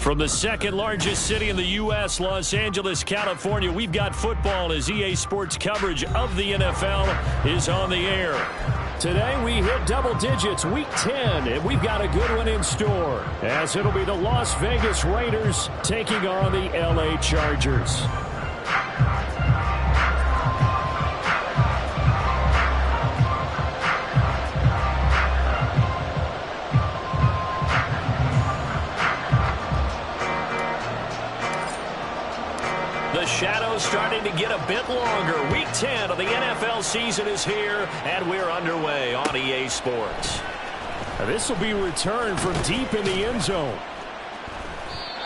From the second largest city in the U.S., Los Angeles, California, we've got football as EA Sports coverage of the NFL is on the air. Today we hit double digits, Week 10, and we've got a good one in store, as it'll be the Las Vegas Raiders taking on the L.A. Chargers. The shadow's starting to get a bit longer. Week 10 of the NFL season is here, and we're underway on EA Sports. Now this will be returned from deep in the end zone.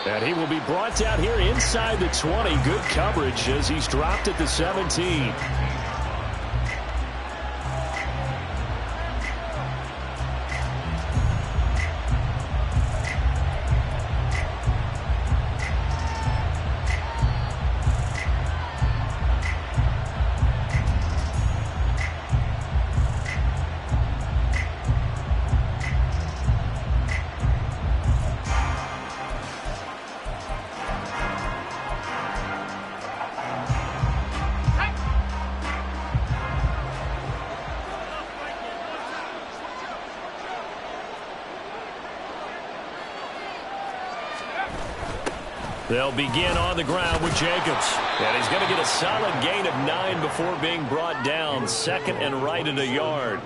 And he will be brought down here inside the 20. Good coverage as he's dropped at the 17. They'll begin on the ground with Jacobs. And he's going to get a solid gain of 9 before being brought down. Second and right at a yard.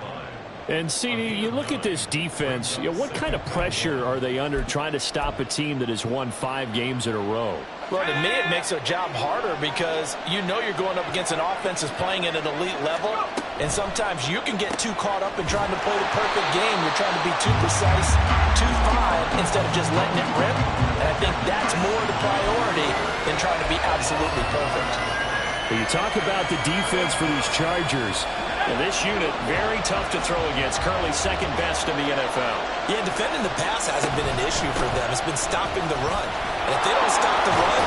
And, CD, you look at this defense, what kind of pressure are they under trying to stop a team that has won 5 games in a row? Well, to me, it makes their job harder because you know you're going up against an offense that's playing at an elite level. And sometimes you can get too caught up in trying to play the perfect game. You're trying to be too precise, too fine, instead of just letting it rip. And I think that's more the priority than trying to be absolutely perfect. When you talk about the defense for these Chargers, and this unit, very tough to throw against, currently second best in the NFL. Yeah, defending the pass hasn't been an issue for them. It's been stopping the run. And if they don't stop the run,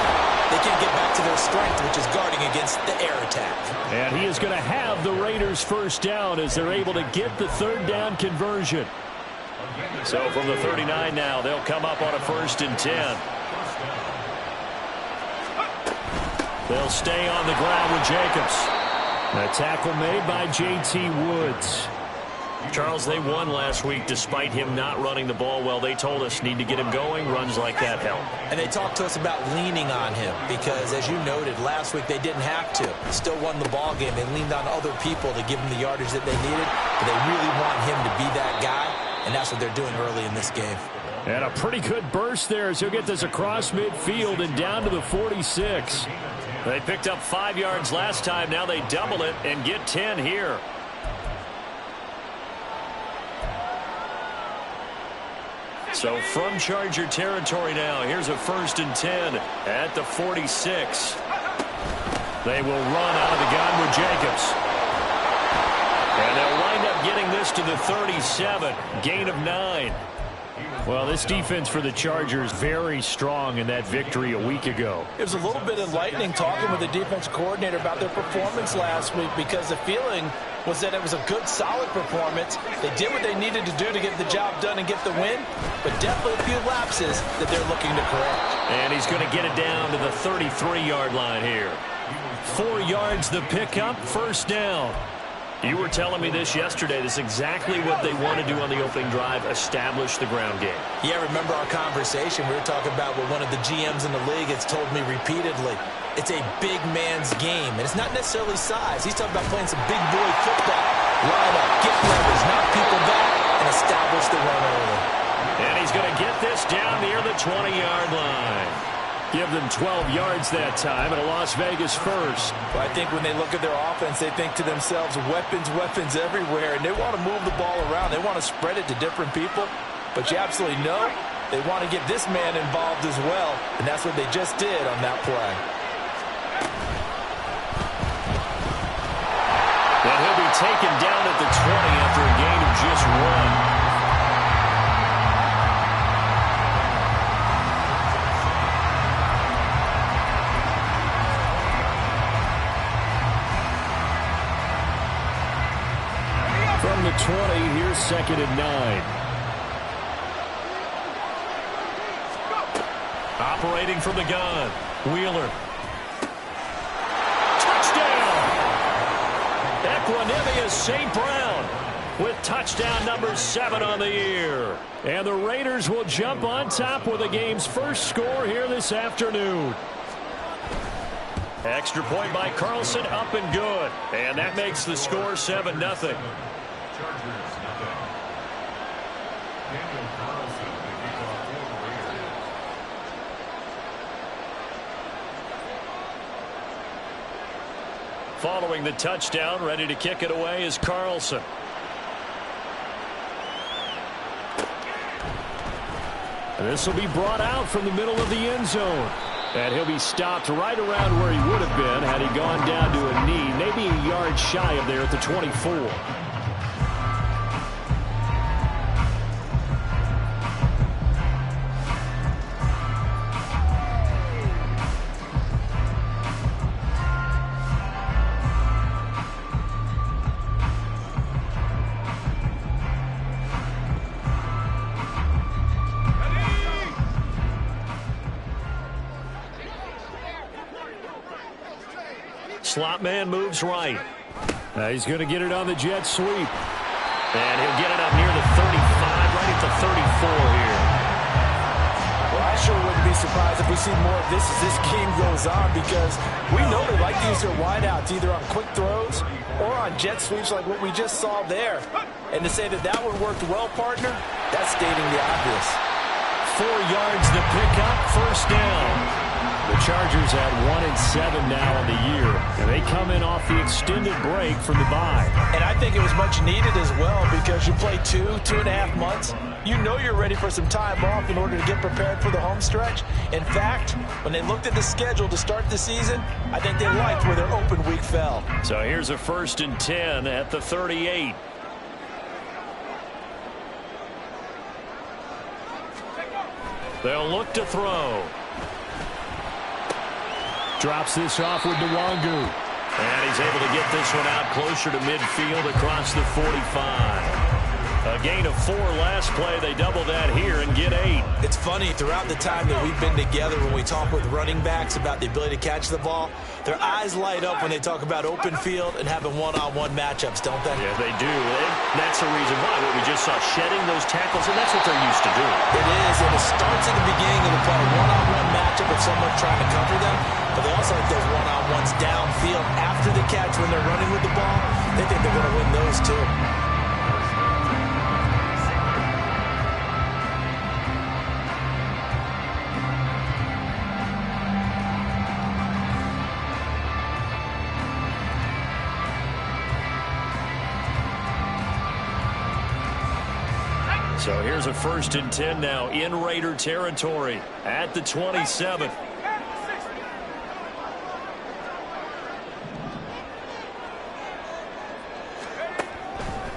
they can't get back to their strength, which is guarding against the air attack. And he is going to have the Raiders first down as they're able to get the third down conversion. So from the 39 now, they'll come up on a 1st and 10. They'll stay on the ground with Jacobs. A tackle made by J.T. Woods. Charles, they won last week despite him not running the ball well. They told us need to get him going. Runs like that help. And they talked to us about leaning on him because, as you noted, last week they didn't have to. Still won the ball game. They leaned on other people to give him the yardage that they needed. But they really want him to be that guy, and that's what they're doing early in this game. And a pretty good burst there as he'll get this across midfield and down to the 46. They picked up 5 yards last time. Now they double it and get 10 here. So from Charger territory now, here's a 1st and 10 at the 46. They will run out of the gun with Jacobs. And they'll wind up getting this to the 37. Gain of 9. Well, this defense for the Chargers very strong in that victory a week ago. It was a little bit enlightening talking with the defense coordinator about their performance last week because the feeling was that it was a good, solid performance. They did what they needed to do to get the job done and get the win, but definitely a few lapses that they're looking to correct. And he's going to get it down to the 33-yard line here. 4 yards the pickup, 1st down. You were telling me this yesterday. This is exactly what they want to do on the opening drive, establish the ground game. Yeah, remember our conversation. We were talking about what one of the GMs in the league has told me repeatedly. It's a big man's game, and it's not necessarily size. He's talking about playing some big boy football. Line up, get leverage, knock people back, and establish the run early. And he's going to get this down near the 20-yard line. Give them 12 yards that time and a Las Vegas first. Well, I think when they look at their offense, they think to themselves, weapons, weapons everywhere, and they want to move the ball around. They want to spread it to different people, but you absolutely know they want to get this man involved as well, and that's what they just did on that play. And he'll be taken down at the 20 after a gain of just 1. From the 20, here's 2nd and 9. Operating from the gun, Wheeler. Touchdown! Equanimeous St. Brown with touchdown number 7 on the year. And the Raiders will jump on top with the game's first score here this afternoon. Extra point by Carlson, up and good. And that makes the score 7-0. Following the touchdown, ready to kick it away is Carlson. This will be brought out from the middle of the end zone. And he'll be stopped right around where he would have been had he gone down to a knee, maybe a yard shy of there at the 24. Slot man moves right. He's going to get it on the jet sweep. And he'll get it up near the 35, right at the 34 here. Well, I sure wouldn't be surprised if we see more of this as this game goes on, because we know they like to use their wideouts either on quick throws or on jet sweeps like what we just saw there. And to say that that one worked well, partner, that's stating the obvious. 4 yards to pick up, first down. The Chargers at 1-7 now on the year, and they come in off the extended break from the bye. And I think it was much needed as well, because you play 2.5 months. You know you're ready for some time off in order to get prepared for the home stretch. In fact, when they looked at the schedule to start the season, I think they liked where their open week fell. So here's a 1st and 10 at the 38. They'll look to throw. Drops this off with Nwangu. And he's able to get this one out closer to midfield across the 45. A gain of 4 last play. They double that here and get 8. It's funny, throughout the time that we've been together, when we talk with running backs about the ability to catch the ball, their eyes light up when they talk about open field and having one-on-one matchups, don't they? Yeah, they do. That's the reason why. What we just saw, shedding those tackles, and that's what they're used to doing. It is, and it starts at the beginning of the play. One-on-one matchup with someone trying to cover them, but they also like those one-on-ones downfield after the catch when they're running with the ball. They think they're going to win those too. So here's a 1st and 10 now in Raider territory at the 27.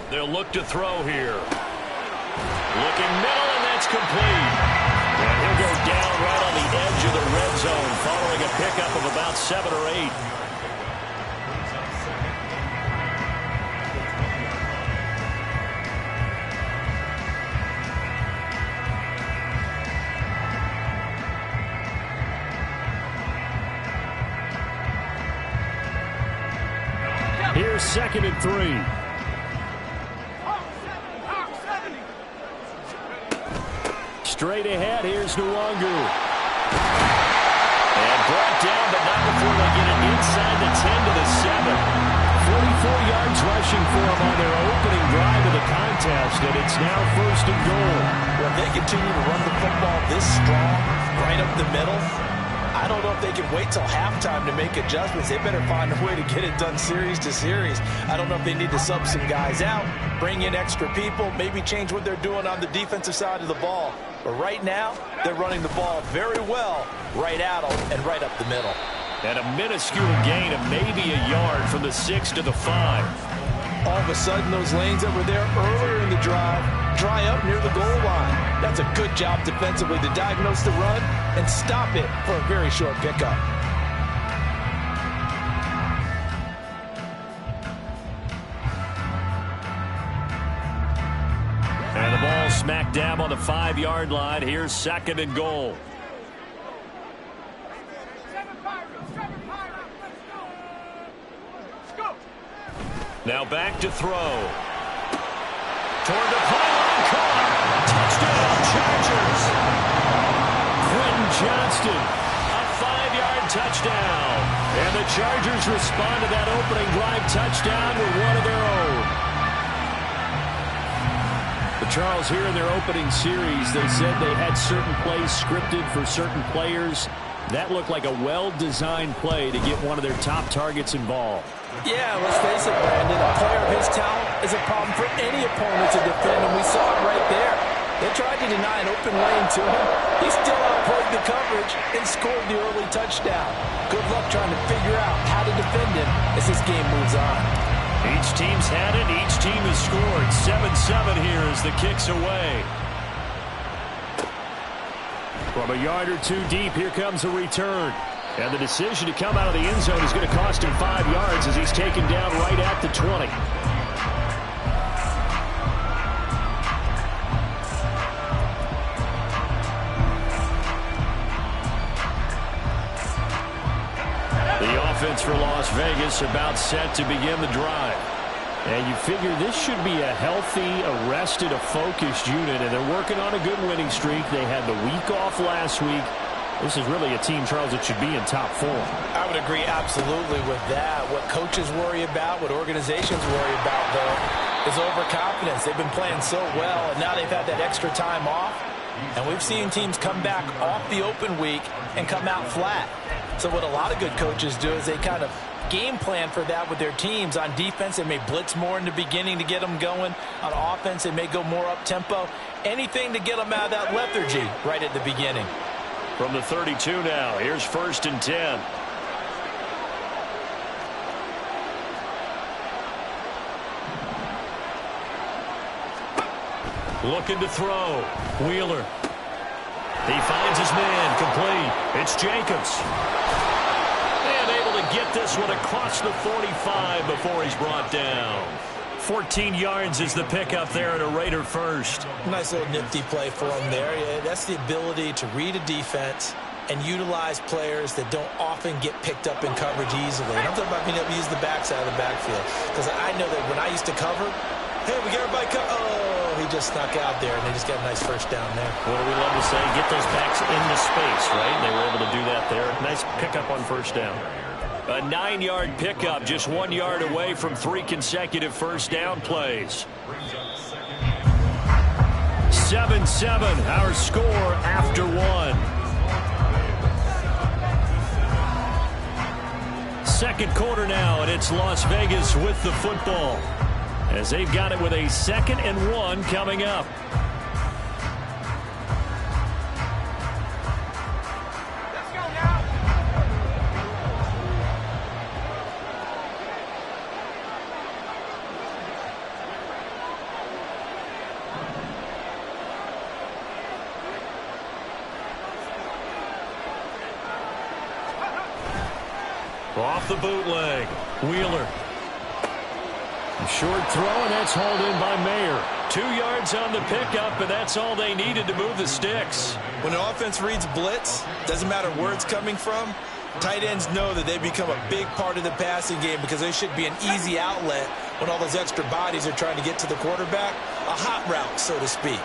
They'll look to throw here. Looking middle, and that's complete. And he'll go down right on the edge of the red zone following a pickup of about 7 or 8. Here's 2nd and 3. Straight ahead, here's Nwangu. And brought down, but not before they get it inside the 10 to the 7. 44 yards rushing for them on their opening drive of the contest, and it's now 1st and goal. Well, if they continue to run the football this strong, right up the middle, I don't know if they can wait till halftime to make adjustments. They better find a way to get it done series to series. I don't know if they need to sub some guys out, bring in extra people, maybe change what they're doing on the defensive side of the ball. But right now, they're running the ball very well right at them and right up the middle. And a minuscule gain of maybe a yard from the 6 to the 5. All of a sudden, those lanes that were there earlier in the drive dry up near the goal line. That's a good job defensively to diagnose the run and stop it for a very short pickup. And the ball smack dab on the 5-yard line. Here's 2nd and goal. Now back to throw. Toward the pylon, caught. Touchdown, Chargers. Quentin Johnston, a 5-yard touchdown. And the Chargers respond to that opening drive touchdown with one of their own. But Charles, here in their opening series, they said they had certain plays scripted for certain players. That looked like a well-designed play to get one of their top targets involved. Yeah, let's face it, Brandon. A player of his talent is a problem for any opponent to defend, and we saw it right there. They tried to deny an open lane to him. He still outplayed the coverage and scored the early touchdown. Good luck trying to figure out how to defend him as this game moves on. Each team's had it. Each team has scored. 7-7 here as the kick's away. From a yard or two deep, here comes a return. And the decision to come out of the end zone is going to cost him 5 yards as he's taken down right at the 20. The offense for Las Vegas about set to begin the drive. And you figure this should be a healthy, arrested, a focused unit, and they're working on a good winning streak. They had the week off last week. This is really a team, Charles, that should be in top form. I would agree absolutely with that. What coaches worry about, what organizations worry about, though, is overconfidence. They've been playing so well, and now they've had that extra time off. And we've seen teams come back off the open week and come out flat. So what a lot of good coaches do is they kind of game plan for that with their teams. On defense, they may blitz more in the beginning to get them going. On offense, they may go more up-tempo. Anything to get them out of that lethargy right at the beginning. From the 32 now, here's 1st and 10. Looking to throw. Wheeler. He finds his man, complete. It's Jacobs. And able to get this one across the 45 before he's brought down. 14 yards is the pickup there at a Raider first. Nice little nifty play for him there. Yeah, that's the ability to read a defense and utilize players that don't often get picked up in coverage easily. And I'm talking about being able to use the backside of the backfield. Because I know that when I used to cover, hey, we got everybody covered. Oh, he just snuck out there, and they just got a nice first down there. What do we love to say? Get those backs into space, right? They were able to do that there. Nice pickup on first down. A 9-yard pickup, just 1 yard away from 3 consecutive first down plays. 7-7, our score after 1. Second quarter now, and it's Las Vegas with the football, as they've got it with a 2nd and 1 coming up. Off the bootleg, Wheeler. A short throw, and that's hauled in by Mayer. 2 yards on the pickup, and that's all they needed to move the sticks. When the offense reads blitz, doesn't matter where it's coming from, tight ends know that they become a big part of the passing game because they should be an easy outlet when all those extra bodies are trying to get to the quarterback. A hot route, so to speak.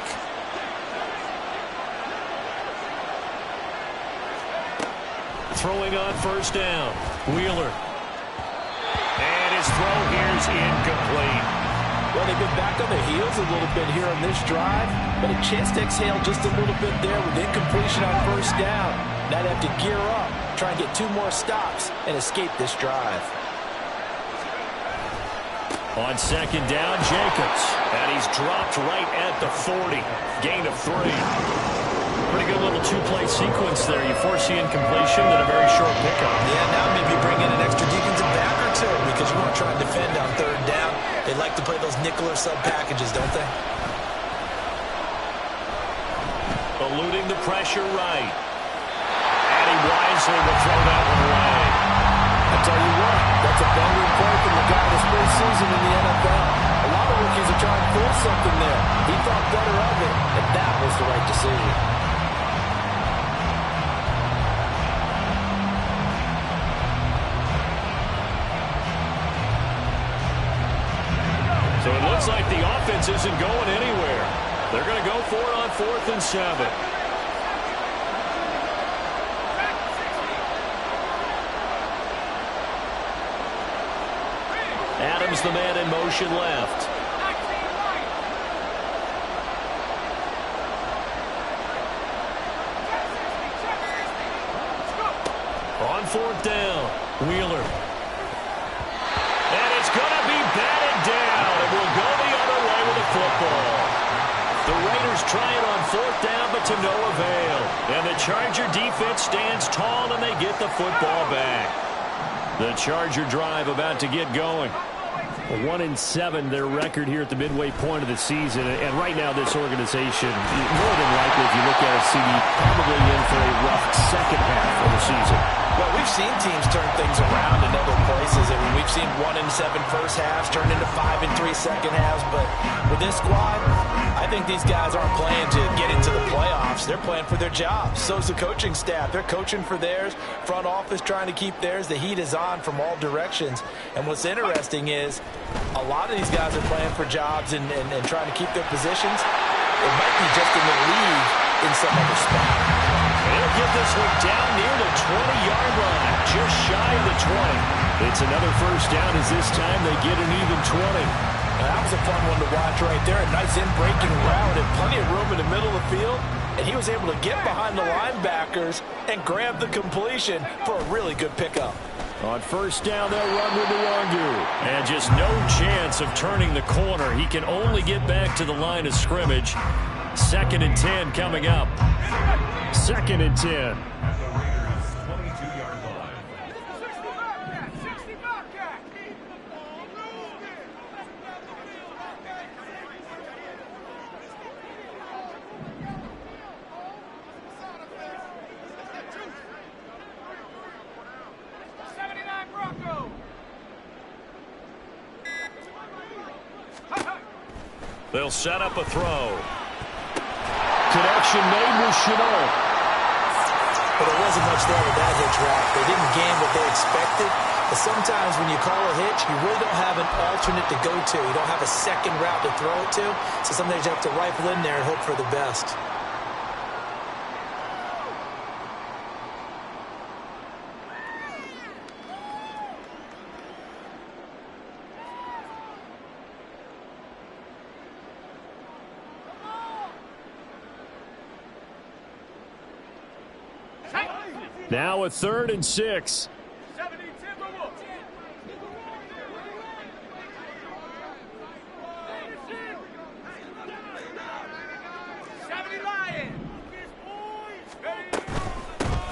Throwing on first down, Wheeler. And his throw here's incomplete. Well, they've been back on their heels a little bit here on this drive, but a chance to exhale just a little bit there with incompletion on first down. Now they have to gear up, try and get 2 more stops, and escape this drive. On second down, Jacobs. And he's dropped right at the 40. Gain of 3. Pretty good little 2-play sequence there. You force the incompletion, then a very short pickup. Yeah, now maybe you bring in an extra defensive back or 2 because you want to try and defend on 3rd down. They like to play those nickel or sub packages, don't they? Eluding the pressure right. And he wisely will throw that one away. I tell you what, that's a banging play from the guy this first season in the NFL. A lot of rookies are trying to force something there. He thought better of it, and that was the right decision. isn't going anywhere. They're going to go for it on 4th and 7. Adams, the man in motion left. On 4th down, Wheeler. And it's going to be batted down. It will go the other way with the football. The Raiders try it on 4th down, but to no avail. And the Charger defense stands tall, and they get the football back. The Charger drive about to get going. 1-7, their record here at the midway point of the season. And right now, this organization, more than likely, if you look at it, CD, probably in for a rough second half of the season. Well, we've seen teams turn things around in other places. I mean, we've seen 1-7 first halves turn into 5-3 second halves. But with this squad, I think these guys aren't playing to get into the playoffs. They're playing for their jobs. So's the coaching staff. They're coaching for theirs. Front office trying to keep theirs. The heat is on from all directions. And what's interesting is a lot of these guys are playing for jobs and trying to keep their positions. It might be just in the league in some other spot. They'll get this one down near the 20-yard line, just shy of the 20. It's another first down as this time they get an even 20. Now, that was a fun one to watch right there. A nice in-breaking route and plenty of room in the middle of the field. And he was able to get behind the linebackers and grab the completion for a really good pickup. On first down, they'll run with Nwangu. And just no chance of turning the corner. He can only get back to the line of scrimmage. 2nd and 10 coming up. 2nd and 10. They'll set up a throw. Connection made with Chenault. But there wasn't much there with that hitch route. They didn't gain what they expected. But sometimes when you call a hitch, you really don't have an alternate to go to. You don't have a second route to throw it to. So sometimes you have to rifle in there and hope for the best. Now a 3rd and 6.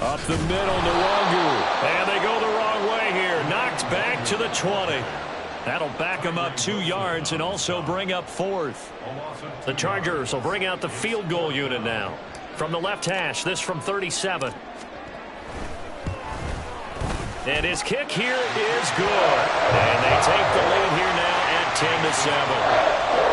Up the middle, Nwangu. And they go the wrong way here. Knocked back to the 20. That'll back them up 2 yards and also bring up 4th. The Chargers will bring out the field goal unit now. From the left hash, this from 37. And his kick here is good. And they take the lead here now at 10-7.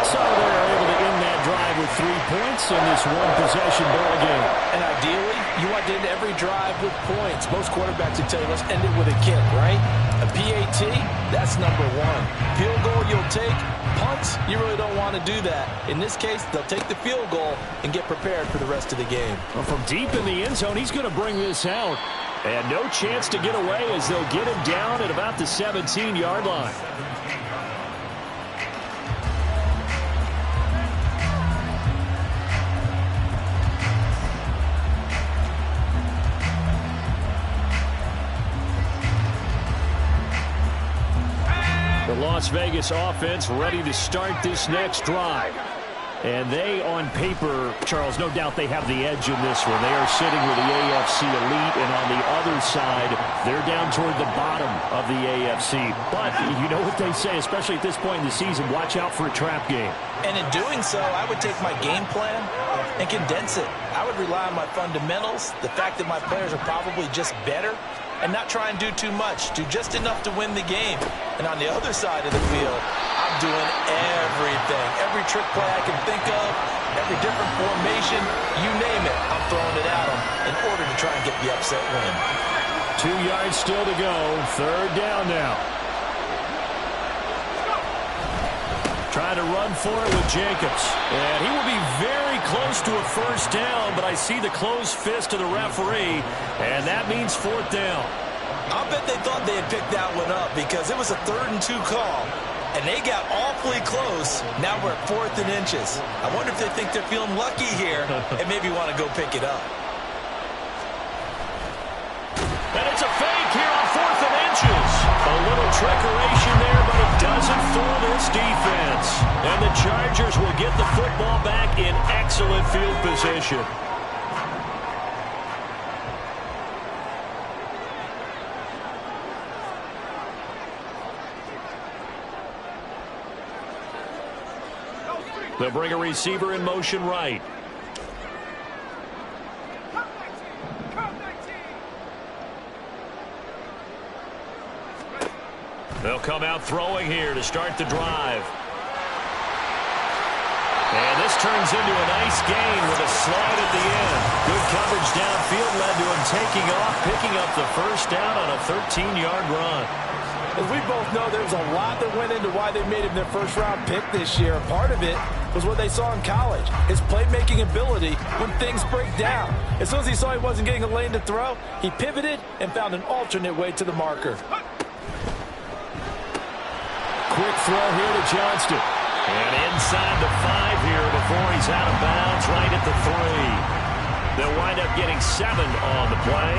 So they're able to end that drive with 3 points in this one-possession ball game. And ideally, you want to end every drive with points. Most quarterbacks would tell you, let's end it with a kick, right? A PAT, that's number 1. Field goal, you'll take. Punts, you really don't want to do that. In this case, they'll take the field goal and get prepared for the rest of the game. Well, from deep in the end zone, he's going to bring this out. And no chance to get away as they'll get him down at about the 17-yard line. The Las Vegas offense ready to start this next drive. And they, on paper, Charles, no doubt they have the edge in this one. They are sitting with the AFC elite, and on the other side, they're down toward the bottom of the AFC. But you know what they say, especially at this point in the season, watch out for a trap game. And in doing so, I would take my game plan and condense it. I would rely on my fundamentals, the fact that my players are probably just better, and not try and do too much. Do just enough to win the game. And on the other side of the field, I'm doing everything. Every trick play I can think of, every different formation, you name it, I'm throwing it at them in order to try and get the upset win. 2 yards still to go. 3rd down now. Trying to run for it with Jacobs. And he will be very close to a first down, but I see the closed fist of the referee, and that means fourth down. I'll bet they thought they had picked that one up because it was a 3rd and 2 call, and they got awfully close. Now we're at 4th and inches. I wonder if they think they're feeling lucky here and maybe want to go pick it up. And it's a fake here on 4th and inches. A little trickeration there, but it doesn't fool this defense. And the Chargers will get the football back in excellent field position. They'll bring a receiver in motion right. They'll come out throwing here to start the drive. And this turns into a nice gain with a slide at the end. Good coverage downfield led to him taking off, picking up the first down on a 13-yard run. As we both know, there was a lot that went into why they made him their first-round pick this year. Part of it was what they saw in college, his playmaking ability when things break down. As soon as he saw he wasn't getting a lane to throw, he pivoted and found an alternate way to the marker. Quick throw here to Johnston. And inside the 5 here before he's out of bounds right at the 3. They'll wind up getting 7 on the play,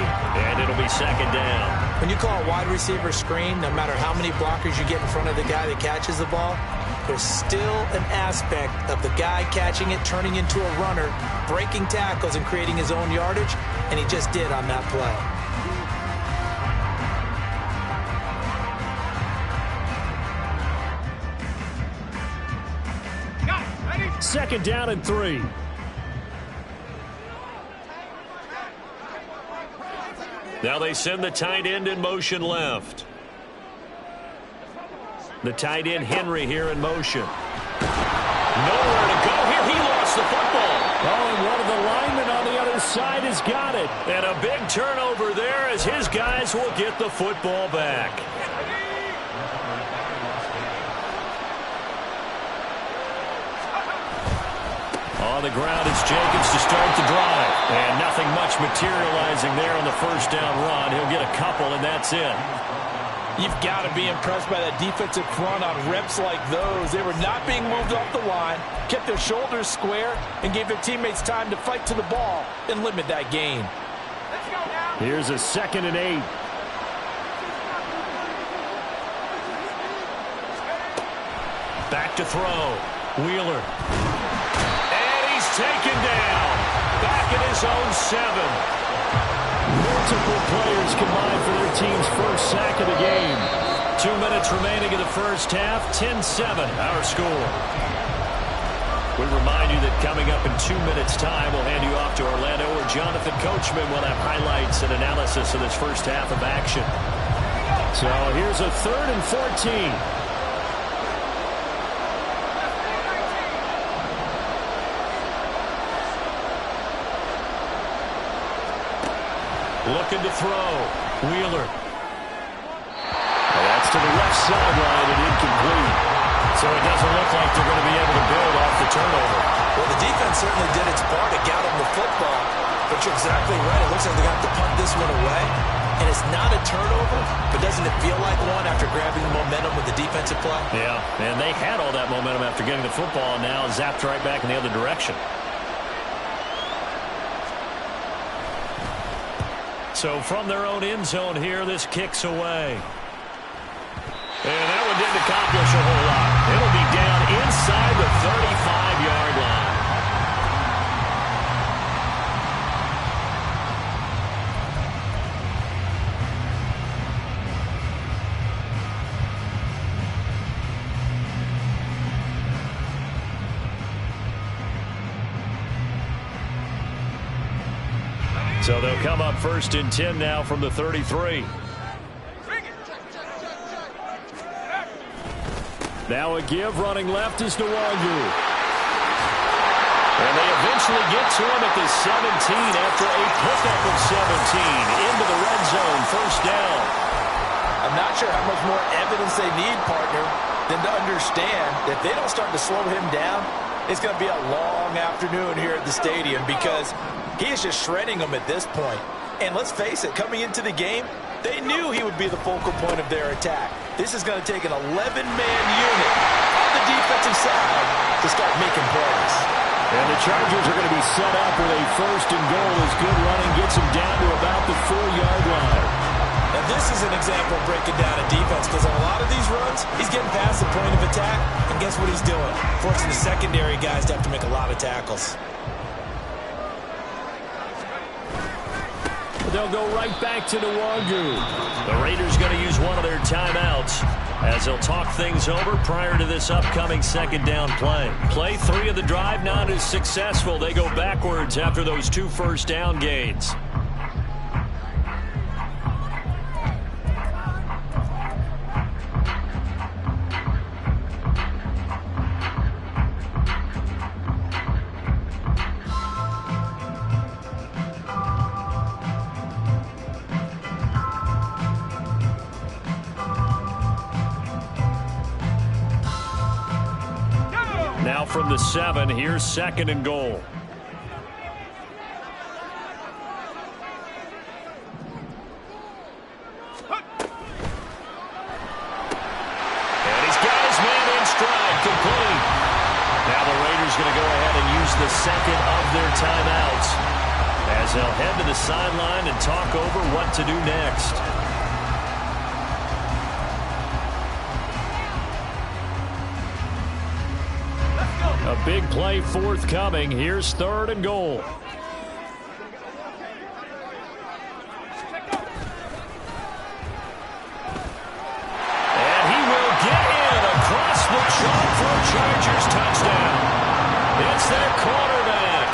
and it'll be second down. When you call a wide receiver screen, no matter how many blockers you get in front of the guy that catches the ball, there's still an aspect of the guy catching it, turning into a runner, breaking tackles and creating his own yardage, and he just did on that play. Second down and 3. Now they send the tight end in motion left. The tight end Henry here in motion. Nowhere to go here. He lost the football. Oh, and one of the linemen on the other side has got it. And a big turnover there as his guys will get the football back. On the ground, it's Jacobs to start the drive. And nothing much materializing there on the first down run. He'll get a couple, and that's it. You've got to be impressed by that defensive front on reps like those. They were not being moved off the line, kept their shoulders square, and gave their teammates time to fight to the ball and limit that gain. Here's a 2nd and 8. Back to throw. Wheeler. Taken down. Back at his own 7. Multiple players combined for their team's first sack of the game. 2 minutes remaining in the first half. 10-7 our score. We remind you that coming up in 2 minutes' time, we'll hand you off to Orlando, where Jonathan Coachman will have highlights and analysis of this first half of action. So here's a 3rd and 14. Looking to throw. Wheeler. That's to the left sideline and incomplete. So it doesn't look like they're going to be able to build off the turnover. Well, the defense certainly did its part to get him the football. But you're exactly right. It looks like they're going to have to punt this one away. And it's not a turnover, but doesn't it feel like one after grabbing the momentum with the defensive play? Yeah, and they had all that momentum after getting the football, and now zapped right back in the other direction. So from their own end zone here, this kicks away. And that one didn't accomplish a whole lot. It'll be down inside the 35-yard line. So they'll come up 1st and 10 now from the 33. Now a give running left is Nwangu. And they eventually get to him at the 17 after a pickup of 17 into the red zone, first down. I'm not sure how much more evidence they need, partner. than to understand that if they don't start to slow him down, it's going to be a long afternoon here at the stadium because he is just shredding them at this point. And let's face it, coming into the game, they knew he would be the focal point of their attack. This is going to take an 11-man unit on the defensive side to start making plays. And the Chargers are going to be set up with a first and goal as good running gets him down to about the 4-yard line. Now, this is an example of breaking down a defense because on a lot of these runs, he's getting past the point of attack, and guess what he's doing? Forcing the secondary guys to have to make a lot of tackles. They'll go right back to Nwangu. The Raiders going to use one of their timeouts as they'll talk things over prior to this upcoming second down play. Play 3 of the drive not as successful. They go backwards after those 2 first down gains. Now from the 7, here's second and goal. And he's got his man in stride, complete. Now the Raiders going to go ahead and use the second of their timeouts as they'll head to the sideline and talk over what to do next. A big play forthcoming. Here's third and goal. And he will get in across the chalk for a Chargers touchdown. It's their quarterback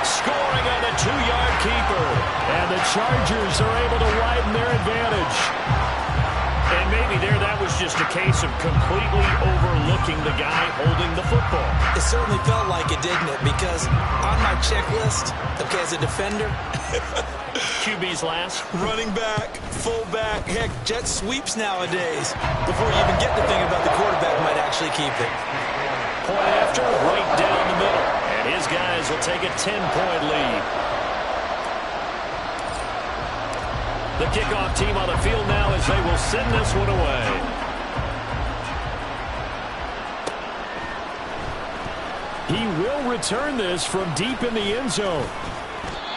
scoring on the 2-yard keeper. And the Chargers are able to widen their advantage. And maybe there that was just a case of completely overlooking the guy holding the football. It certainly felt like it, didn't it? Because on my checklist, okay, as a defender, QB's last. running back, fullback, heck, jet sweeps nowadays. Before you even get to thinking about the quarterback might actually keep it. Point after, right down the middle. And his guys will take a 10-point lead. The kickoff team on the field now as they will send this one away. He will return this from deep in the end zone.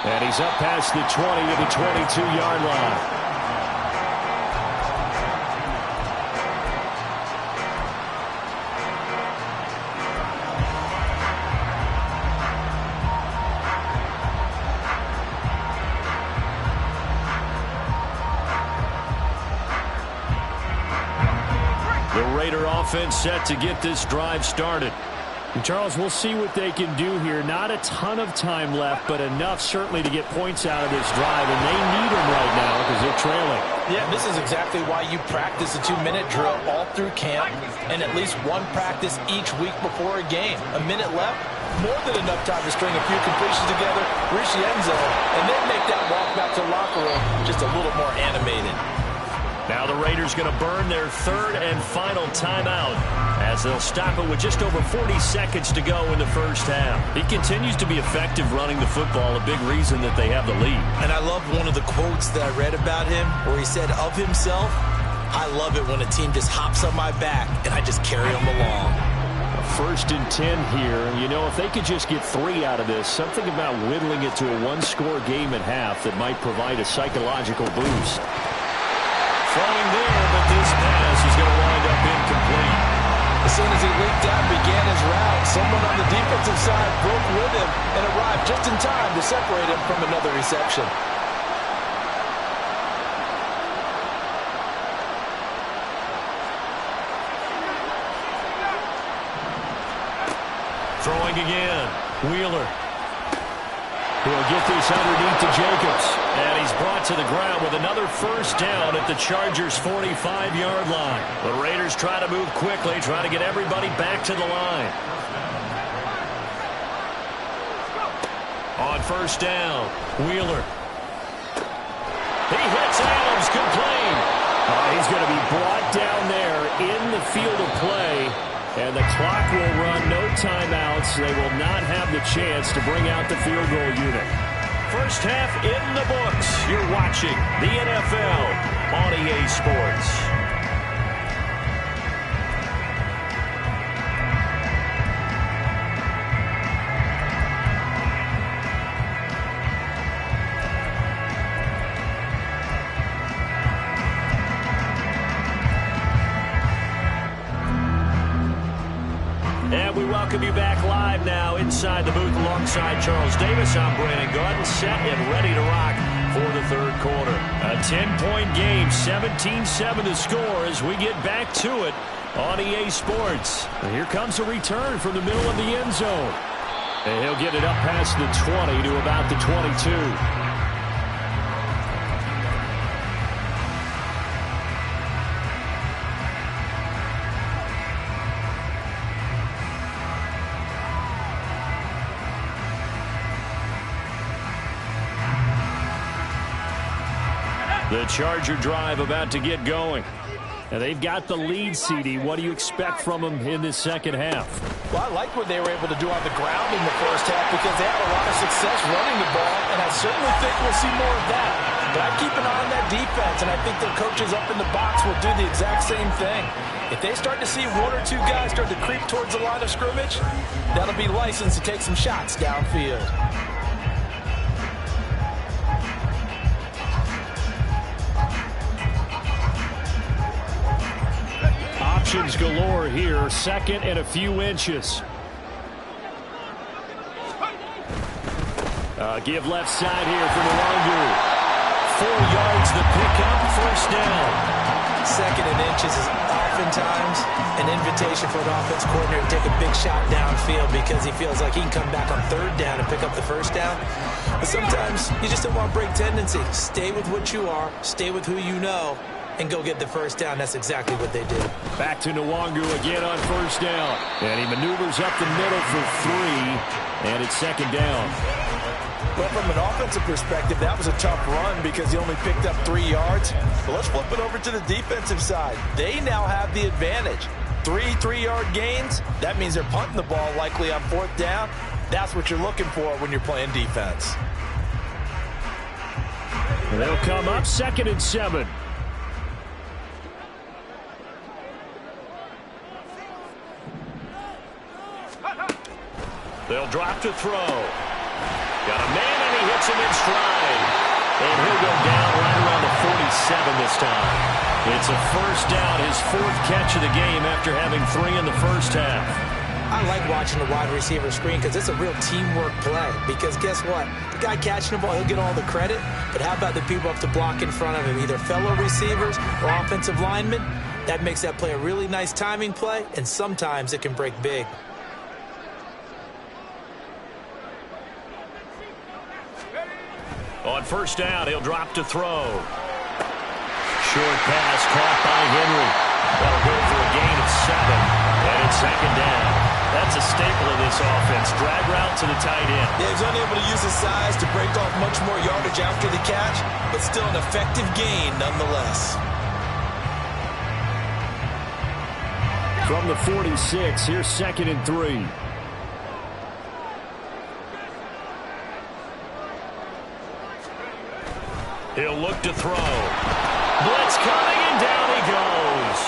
And he's up past the 20 to the 22-yard line. The Raider offense set to get this drive started. And Charles, we'll see what they can do here. Not a ton of time left, but enough certainly to get points out of this drive, and they need them right now because they're trailing. Yeah, this is exactly why you practice a 2-minute drill all through camp and at least one practice each week before a game. A minute left, more than enough time to string a few completions together, reach the end zone, and then make that walk back to the locker room just a little more animated. Now the Raiders going to burn their third and final timeout as they'll stop it with just over 40 seconds to go in the first half. He continues to be effective running the football, a big reason that they have the lead. And I love one of the quotes that I read about him where he said of himself, "I love it when a team just hops on my back and I just carry them along." First and 10 here. You know, if they could just get 3 out of this, something about whittling it to a 1-score game at half that might provide a psychological boost. Throwing there, but this pass is going to wind up incomplete. As soon as he leaped out and began his route, someone on the defensive side broke with him and arrived just in time to separate him from another reception. Throwing again. Wheeler. He'll get this underneath to Jacobs. And he's brought to the ground with another first down at the Chargers' 45-yard line. The Raiders try to move quickly, try to get everybody back to the line. On first down, Wheeler. He hits Adams, complete. He's going to be brought down there in the field of play, and the clock will run, no timeouts. They will not have the chance to bring out the field goal unit. First half in the books. You're watching the NFL on EA Sports. And we welcome you back live now inside the booth alongside Charles Davis. I'm Brandon Garden, set and ready to rock for the third quarter. A 10-point game, 17-7 to score as we get back to it on EA Sports. And here comes a return from the middle of the end zone. And he'll get it up past the 20 to about the 22. The Charger drive about to get going. And they've got the lead, CD. What do you expect from them in this second half? Well, I like what they were able to do on the ground in the first half because they had a lot of success running the ball, and I certainly think we'll see more of that. But I keep an eye on that defense, and I think their coaches up in the box will do the exact same thing. If they start to see one or two guys start to creep towards the line of scrimmage, that'll be licensed to take some shots downfield. Options galore here, second and a few inches. Give left side here for Nwangu. 4 yards the pickup, first down. Second and inches is oftentimes an invitation for an offense coordinator to take a big shot downfield because he feels like he can come back on third down and pick up the first down. But sometimes you just don't want to break tendency. Stay with what you are, stay with who you know, and go get the first down. That's exactly what they did. Back to Nwangu again on first down. And he maneuvers up the middle for 3, and it's second down. Well, from an offensive perspective, that was a tough run because he only picked up 3 yards. But let's flip it over to the defensive side. They now have the advantage. 3 3-yard gains, that means they're punting the ball likely on fourth down. That's what you're looking for when you're playing defense. And they'll come up second and 7. They'll drop to throw. Got a man, and he hits him in stride. And he'll go down right around the 47 this time. It's a first down, his 4th catch of the game after having 3 in the first half. I like watching the wide receiver screen because it's a real teamwork play. Because guess what? The guy catching the ball, he'll get all the credit. But how about the people up to block in front of him, either fellow receivers or offensive linemen? That makes that play a really nice timing play, and sometimes it can break big. On first down, he'll drop to throw. Short pass caught by Henry. That'll go for a gain of 7. And it's second down. That's a staple of this offense. Drag route to the tight end. Yeah, he's unable to use his size to break off much more yardage after the catch, but still an effective gain nonetheless. From the 46, here's second and 3. He'll look to throw. Blitz coming, and down he goes.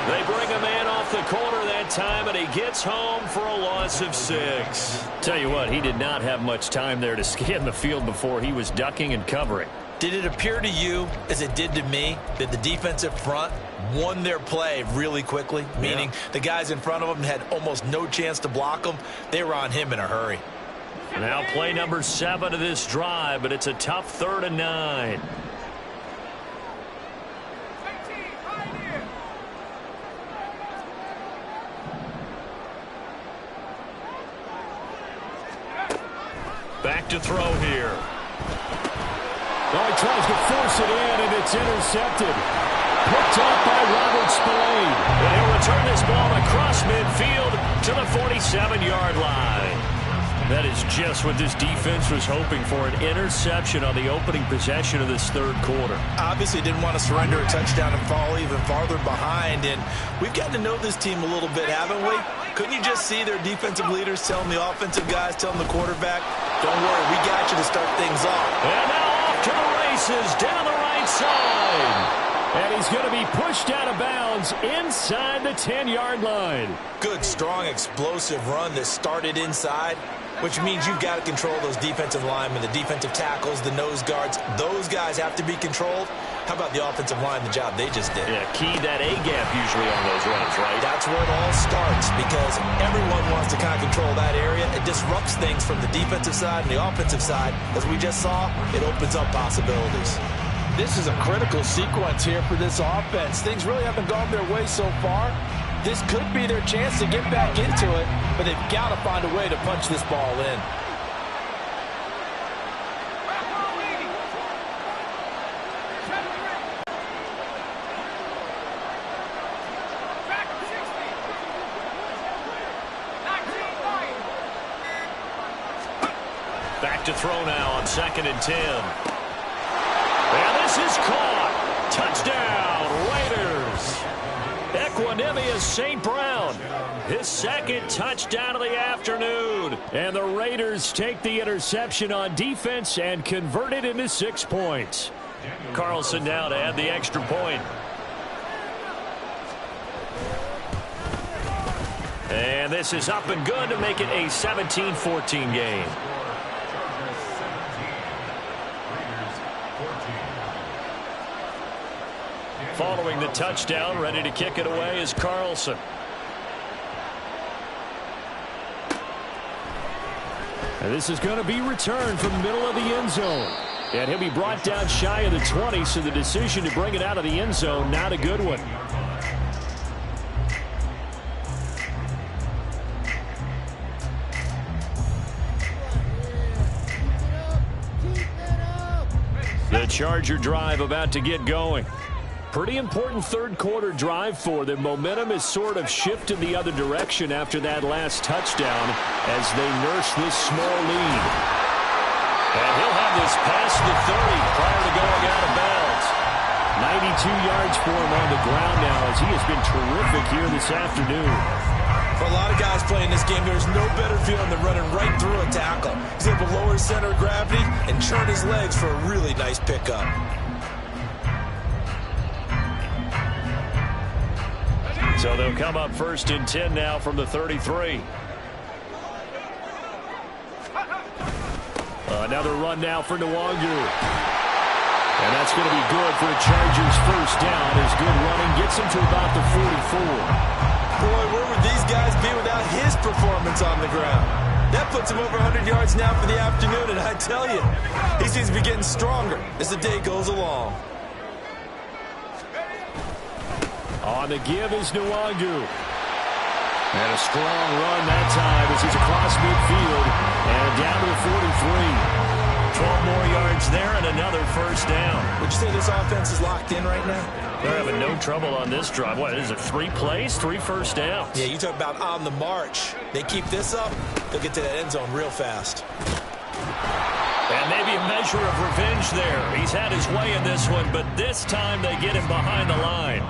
They bring a man off the corner that time, and he gets home for a loss of 6. Tell you what, he did not have much time there to scan the field before he was ducking and covering. Did it appear to you, as it did to me, that the defensive front won their play really quickly? Meaning the guys in front of them had almost no chance to block them. They were on him in a hurry. Now play number 7 of this drive, but it's a tough 3rd and 9. Back to throw here. Oh, he tries to force it in, and it's intercepted. Picked up by Robert Spillane. And he'll return this ball across midfield to the 47-yard line. That is just what this defense was hoping for, an interception on the opening possession of this third quarter. Obviously didn't want to surrender a touchdown and fall even farther behind, and we've gotten to know this team a little bit, haven't we? Couldn't you just see their defensive leaders telling the offensive guys, telling the quarterback, don't worry, we got you to start things off. And now off to the races down the right side. And he's going to be pushed out of bounds inside the 10-yard line. Good, strong, explosive run that started inside, which means you've got to control those defensive linemen, the defensive tackles, the nose guards. Those guys have to be controlled. How about the offensive line, the job they just did? Yeah, key that A-gap usually on those runs, right? That's where it all starts, because everyone wants to kind of control that area. It disrupts things from the defensive side and the offensive side. As we just saw, it opens up possibilities. This is a critical sequence here for this offense. Things really haven't gone their way so far. This could be their chance to get back into it, but they've got to find a way to punch this ball in. Back to throw now on 2nd and 10. And this is caught. Touchdown, Raiders. Equanimous St. Brown. His second touchdown of the afternoon. And the Raiders take the interception on defense and convert it into 6 points. Carlson now to add the extra point. And this is up and good to make it a 17-14 game. Following the touchdown, ready to kick it away is Carlson. And this is going to be returned from the middle of the end zone. And he'll be brought down shy of the 20, so the decision to bring it out of the end zone, not a good one. The Charger drive about to get going. Pretty important third quarter drive for them. Momentum has sort of shifted the other direction after that last touchdown as they nurse this small lead. And he'll have this past the 30 prior to going out of bounds. 92 yards for him on the ground now as he has been terrific here this afternoon. For a lot of guys playing this game, there's no better feeling than running right through a tackle. He's able to lower his center of gravity and churn his legs for a really nice pickup. So they'll come up 1st and 10 now from the 33. Another run now for Nwangu. And that's going to be good for the Chargers' first down. His good running gets him to about the 44. Boy, where would these guys be without his performance on the ground? That puts him over 100 yards now for the afternoon, and I tell you, he seems to be getting stronger as the day goes along. On the give is Nwangu. And a strong run that time as he's across midfield and down to the 43. 12 more yards there and another first down. Would you say this offense is locked in right now? They're having no trouble on this drive. What, is it 3 plays, 3 first downs? Yeah, you talk about on the march. They keep this up, they'll get to that end zone real fast. And maybe a measure of revenge there. He's had his way in this one, but this time they get him behind the line.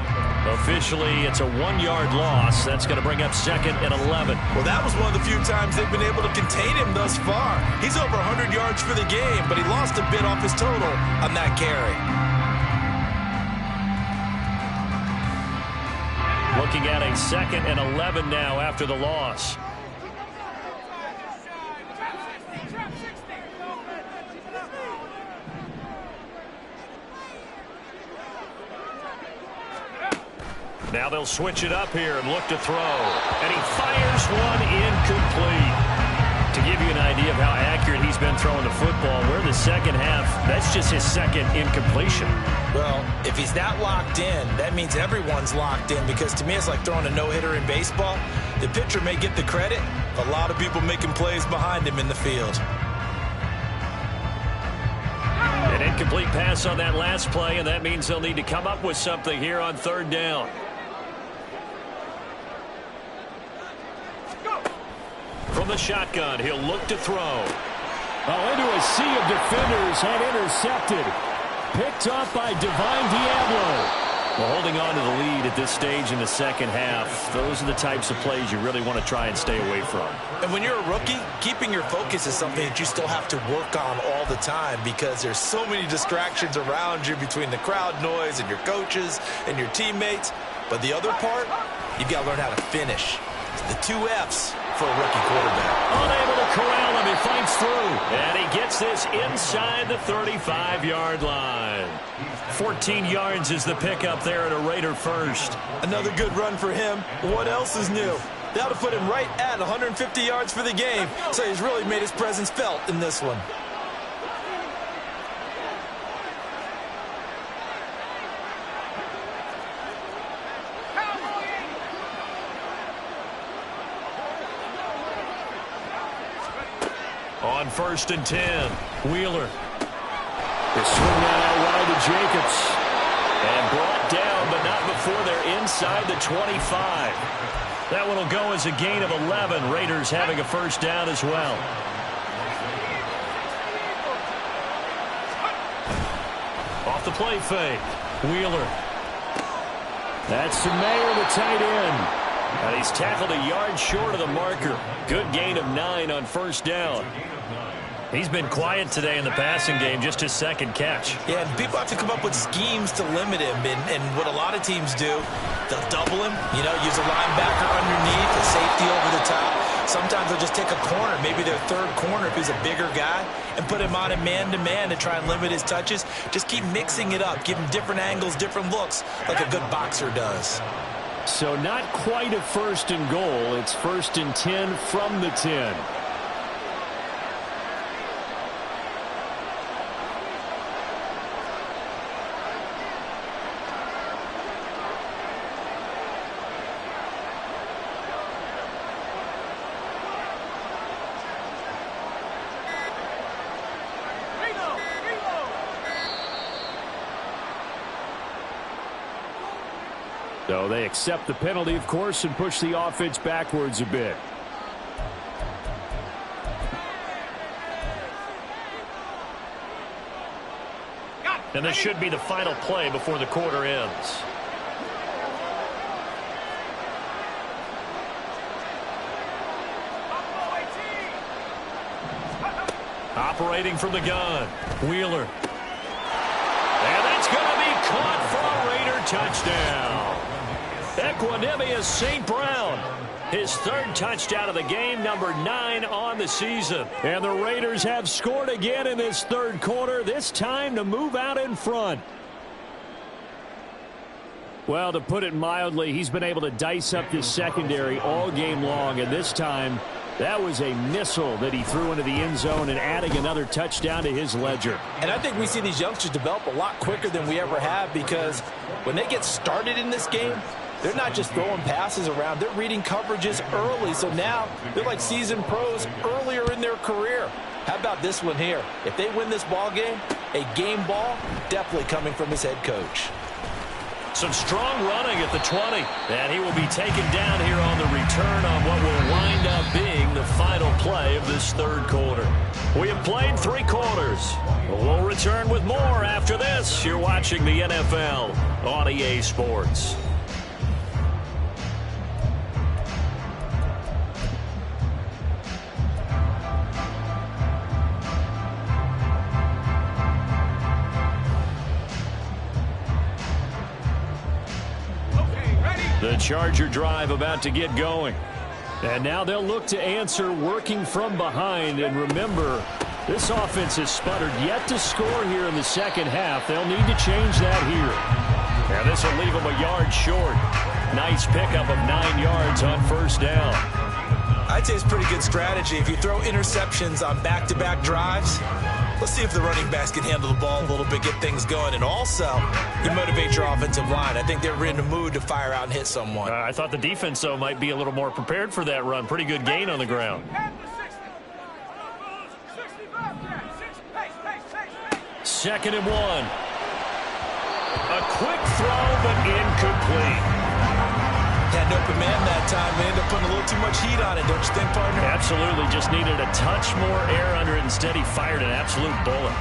Officially, it's a 1-yard loss. That's going to bring up 2nd and 11. Well, that was one of the few times they've been able to contain him thus far. He's over 100 yards for the game, but he lost a bit off his total on that carry. Looking at a 2nd and 11 now after the loss. Now they'll switch it up here and look to throw. And he fires one incomplete. To give you an idea of how accurate he's been throwing the football, we're in the second half. That's just his 2nd incompletion. Well, if he's that locked in, that means everyone's locked in, because to me it's like throwing a no-hitter in baseball. The pitcher may get the credit, but a lot of people making plays behind him in the field. An incomplete pass on that last play, and that means they'll need to come up with something here on 3rd down. from the shotgun. He'll look to throw. Oh, into a sea of defenders and intercepted. Picked up by Divine Diablo. Well, holding on to the lead at this stage in the second half, those are the types of plays you really want to try and stay away from. And when you're a rookie, keeping your focus is something that you still have to work on all the time because there's so many distractions around you between the crowd noise and your coaches and your teammates. But the other part, you've got to learn how to finish. The 2 F's for a rookie quarterback. Unable to corral him. He fights through. And he gets this inside the 35-yard line. 14 yards is the pickup there at a Raider first. Another good run for him. What else is new? That'll put him right at 150 yards for the game. So he's really made his presence felt in this one. On 1st and 10, Wheeler. They swing that out wide to Jacobs. And brought down, but not before they're inside the 25. That one will go as a gain of 11. Raiders having a first down as well. Off the play fake. Wheeler. That's Mayer, the tight end. And he's tackled a yard short of the marker. Good gain of 9 on first down. He's been quiet today in the passing game, just his second catch. Yeah, and people have to come up with schemes to limit him. And what a lot of teams do, they'll double him, use a linebacker underneath, a safety over the top. Sometimes they'll just take a corner, maybe their third corner if he's a bigger guy, and put him on a man-to-man to try and limit his touches. Just keep mixing it up, give him different angles, different looks, like a good boxer does. So not quite a 1st and goal. It's 1st and 10 from the 10. So they accept the penalty, of course, and push the offense backwards a bit. And this should be the final play before the quarter ends. Operating from the gun, Wheeler. And that's going to be caught for a Raider touchdown. Equanimous St. Brown, his 3rd touchdown of the game, number 9 on the season. And the Raiders have scored again in this 3rd quarter, this time to move out in front. Well, to put it mildly, he's been able to dice up this secondary all game long, and this time that was a missile that he threw into the end zone and adding another touchdown to his ledger. And I think we see these youngsters develop a lot quicker than we ever have because when they get started in this game, they're not just throwing passes around. They're reading coverages early. So now they're like seasoned pros earlier in their career. How about this one here? If they win this ball game, a game ball definitely coming from his head coach. Some strong running at the 20. And he will be taken down here on the return on what will wind up being the final play of this 3rd quarter. We have played 3 quarters. We'll return with more after this. You're watching the NFL on EA Sports. The Charger drive about to get going. And now they'll look to answer working from behind. And remember, this offense has sputtered yet to score here in the second half. They'll need to change that here. And this will leave them a yard short. Nice pickup of 9 yards on first down. I'd say it's pretty good strategy. If you throw interceptions on back-to-back drives, let's see if the running backs can handle the ball a little bit, get things going. And also, you motivate your offensive line. I think they're in the mood to fire out and hit someone. I thought the defense, though, might be a little more prepared for that run. Pretty good gain on the ground. 2nd and 1. A quick throw, but incomplete. Had an open man that time. They ended up putting a little too much heat on it, don't you think, partner? Absolutely. Just needed a touch more air under it. Instead, he fired an absolute bullet.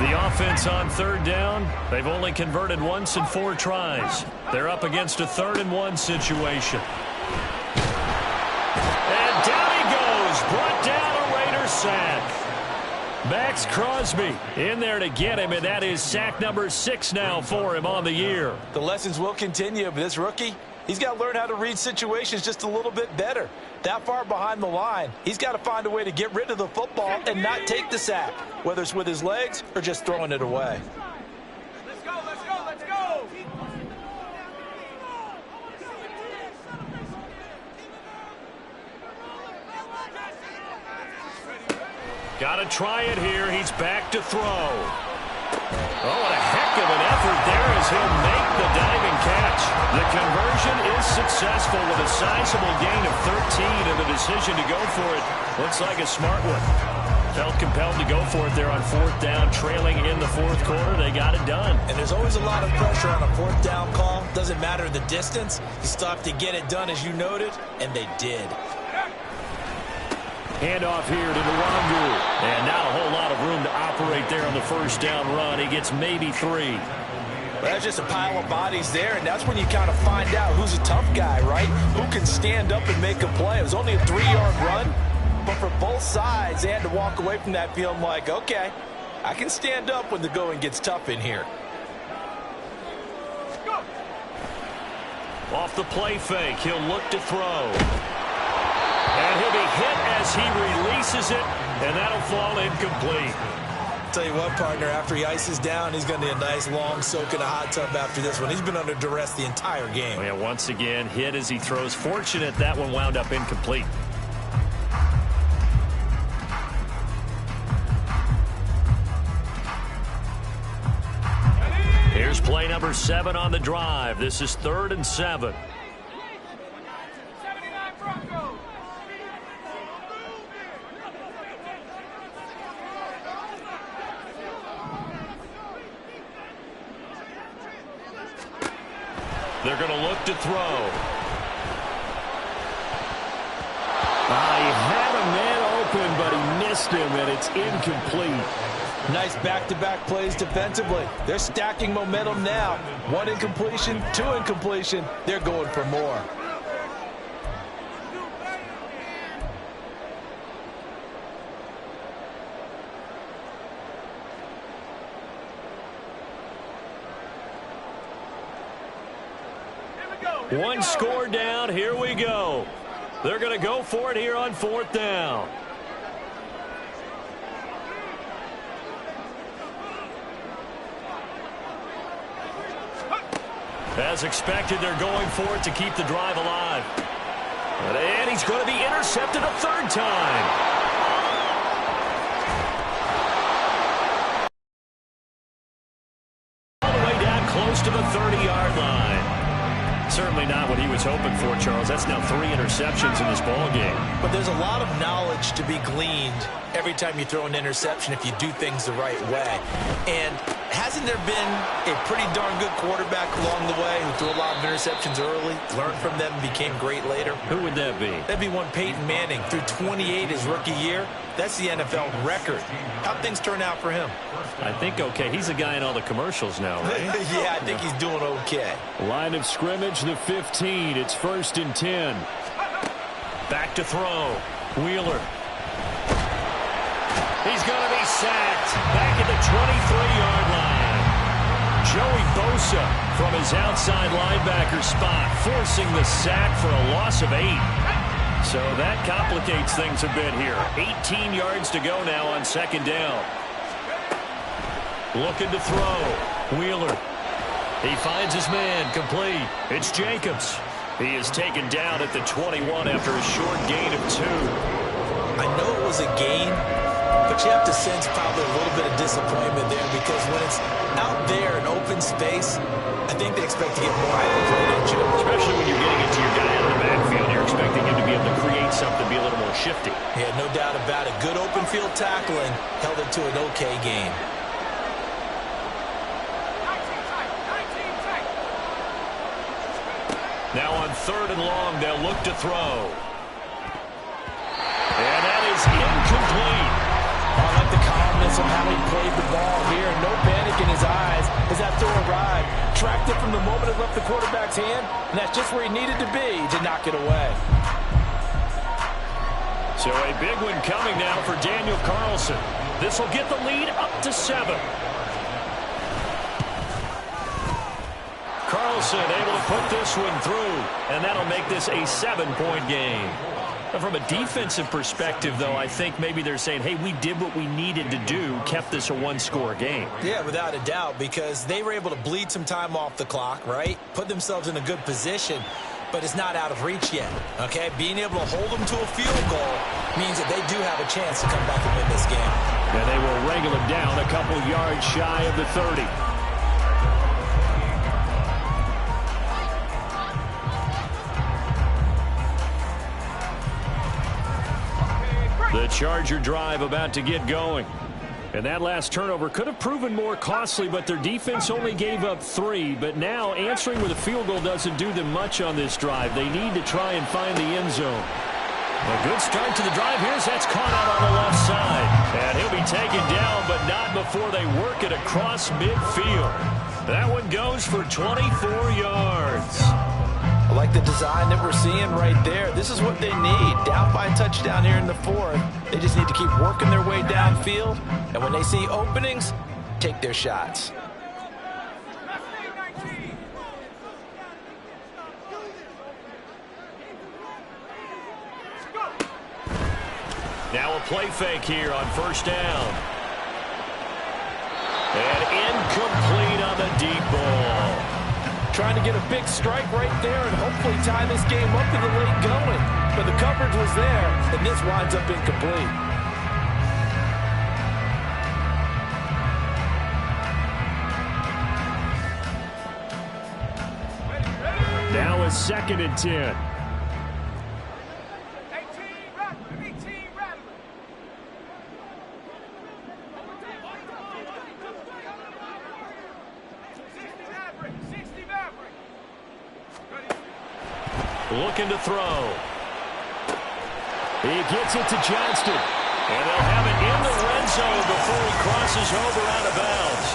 The offense on third down, they've only converted once in 4 tries. They're up against a 3rd-and-1 situation. And down he goes. Brought down a Raider sack. Max Crosby in there to get him, and that is sack number 6 now for him on the year. The lessons will continue, but this rookie, he's got to learn how to read situations just a little bit better. That far behind the line, he's got to find a way to get rid of the football and not take the sack, whether it's with his legs or just throwing it away. Let's go, let's go, let's go! Got to try it here. He's back to throw. Oh, what a heck of an effort there as he'll make the diving catch. The conversion is successful with a sizable gain of 13, and the decision to go for it looks like a smart one. Felt compelled to go for it there on 4th down, trailing in the 4th quarter. They got it done. And there's always a lot of pressure on a 4th down call. Doesn't matter the distance. You still have to get it done, as you noted, and they did. Handoff here to Nwangu. And not a whole lot of room to operate there on the 1st down run. He gets maybe 3. Well, that's just a pile of bodies there, and that's when you kind of find out who's a tough guy, right? Who can stand up and make a play. It was only a 3-yard run, but for both sides, they had to walk away from that feeling like, okay, I can stand up when the going gets tough in here. Off the play fake, he'll look to throw. And he'll be hit as he releases it, and that'll fall incomplete. Tell you what, partner, after he ices down, he's going to need a nice long soak in a hot tub after this one. He's been under duress the entire game. Oh, yeah, once again, hit as he throws. Fortunate that one wound up incomplete. Here's play number 7 on the drive. This is 3rd and 7. They're going to look to throw. He had a man open, but he missed him, and it's incomplete. Nice back-to-back plays defensively. They're stacking momentum now. 1 incompletion, 2 incompletion. They're going for more. One score down. Here we go. They're going to go for it here on 4th down. As expected, they're going for it to keep the drive alive. And he's going to be intercepted a 3rd time. All the way down close to the 30-yard line. Certainly not what he was hoping for, Charles. That's now 3 interceptions in this ball game. But there's a lot of knowledge to be gleaned every time you throw an interception if you do things the right way. And hasn't there been a pretty darn good quarterback along the way who threw a lot of interceptions early, learned from them, and became great later? Who would that be? That'd be one Peyton Manning. Threw 28 his rookie year. That's the NFL record. How'd things turn out for him? I think okay. He's a guy in all the commercials now, right? Yeah, I think he's doing okay. Line of scrimmage, the 15. It's 1st and 10. Back to throw. Wheeler. He's going to be sacked back at the 23-yard line. Joey Bosa from his outside linebacker spot, forcing the sack for a loss of 8. So that complicates things a bit here. 18 yards to go now on 2nd down. Looking to throw. Wheeler. He finds his man, complete. It's Jacobs. He is taken down at the 21 after a short gain of 2. I know it was a gain, but you have to sense probably a little bit of disappointment there because when it's out there in open space, I think they expect to get more out of it, don't you? Especially when you're getting into your guy out of the backfield. You're expecting him to be able to create something, be a little more shifty. Yeah, no doubt about it. Good open field tackling held it to an okay game. Now on 3rd and long, they'll look to throw. And that is incomplete. I like the calmness of how he played the ball here. No panic in his eyes as that throw arrived. Tracked it from the moment it left the quarterback's hand, and that's just where he needed to be to knock it away. So a big one coming now for Daniel Carlson. This will get the lead up to 7. Carlson able to put this one through, and that'll make this a 7-point game. From a defensive perspective, though, I think maybe they're saying, hey, we did what we needed to do, kept this a one-score game. Yeah, without a doubt, because they were able to bleed some time off the clock, right? Put themselves in a good position, but it's not out of reach yet, okay? Being able to hold them to a field goal means that they do have a chance to come back and win this game. And they will wrangle him down a couple yards shy of the 30. The Charger drive about to get going. And that last turnover could have proven more costly, but their defense only gave up 3. But now answering with a field goal doesn't do them much on this drive. They need to try and find the end zone. A good start to the drive. Here's that's caught out on the left side. And he'll be taken down, but not before they work it across midfield. That one goes for 24 yards. I like the design that we're seeing right there. This is what they need. Down by a touchdown here in the 4th. They just need to keep working their way downfield. And when they see openings, take their shots. Now a play fake here on 1st down. And incomplete on the deep ball. Trying to get a big strike right there and hopefully tie this game up in the late going. But the coverage was there, and this winds up incomplete. Now a 2nd and 10. Looking to throw. He gets it to Johnston. And they'll have it in the red zone before he crosses over out of bounds.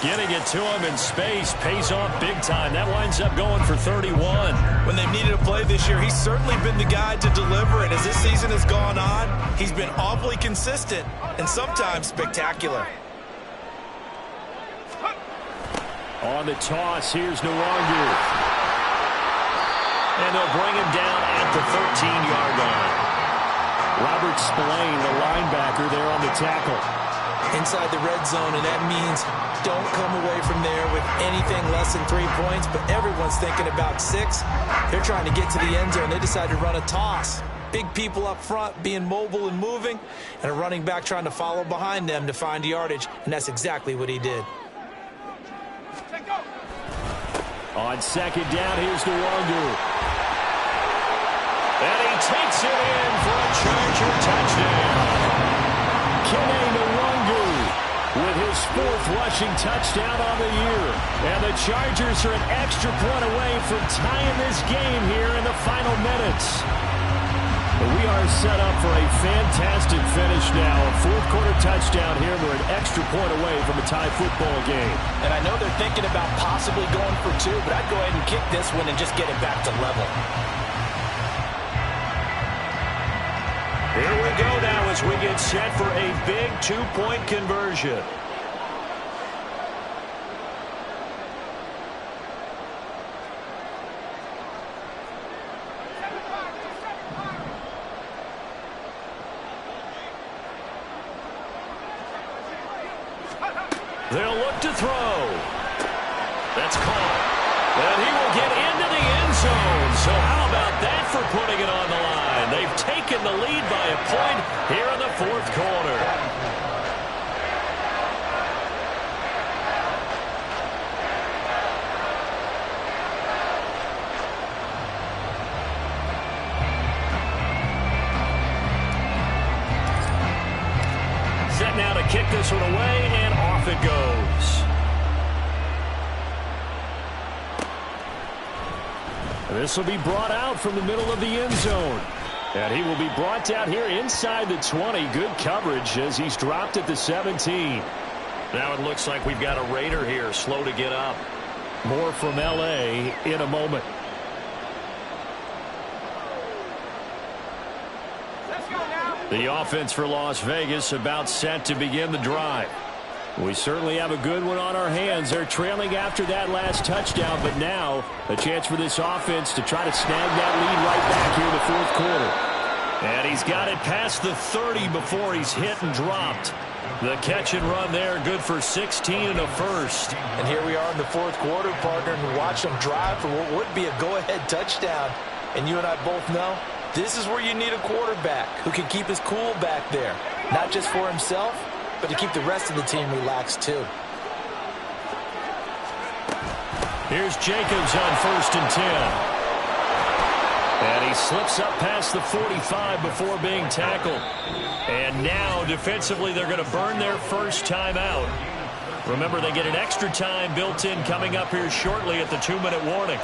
Getting it to him in space pays off big time. That winds up going for 31. When they've needed a play this year, he's certainly been the guy to deliver it. As this season has gone on, he's been awfully consistent and sometimes spectacular. On the toss, here's Nwangu. And they'll bring him down at the 13-yard line. Robert Spillane, the linebacker, there on the tackle. Inside the red zone, and that means don't come away from there with anything less than 3 points, but everyone's thinking about 6. They're trying to get to the end zone. They decide to run a toss. Big people up front being mobile and moving, and a running back trying to follow behind them to find yardage, and that's exactly what he did. On 2nd down, here's Nwangu. And he takes it in for a Charger touchdown. Kene Nwangu with his 4th rushing touchdown on the year. And the Chargers are an extra point away from tying this game here in the final minutes. We are set up for a fantastic finish now. A 4th quarter touchdown here. We're an extra point away from a tie football game. And I know they're thinking about possibly going for 2, but I'd go ahead and kick this one and just get it back to level. Here we go now as we get set for a big 2-point conversion. They'll look to throw. That's caught. And he will get into the end zone. So how about that for putting it on the line? They've taken the lead by a point here in the 4th quarter. Set now to kick this one away, and off it goes. This will be brought out from the middle of the end zone. And he will be brought down here inside the 20. Good coverage as he's dropped at the 17. Now it looks like we've got a Raider here, slow to get up. More from L.A. in a moment. Let's go now. The offense for Las Vegas about set to begin the drive. We certainly have a good one on our hands. They're trailing after that last touchdown, but now a chance for this offense to try to snag that lead right back here in the fourth quarter. And he's got it past the 30 before he's hit and dropped. The catch and run there, good for 16 and a first. And here we are in the fourth quarter, partner, and watch them drive for what would be a go-ahead touchdown. And you and I both know this is where you need a quarterback who can keep his cool back there, not just for himself, but to keep the rest of the team relaxed too. Here's Jacobs on 1st and 10. And he slips up past the 45 before being tackled. And now, defensively, they're going to burn their first timeout. Remember, they get an extra time built in coming up here shortly at the 2-minute warning.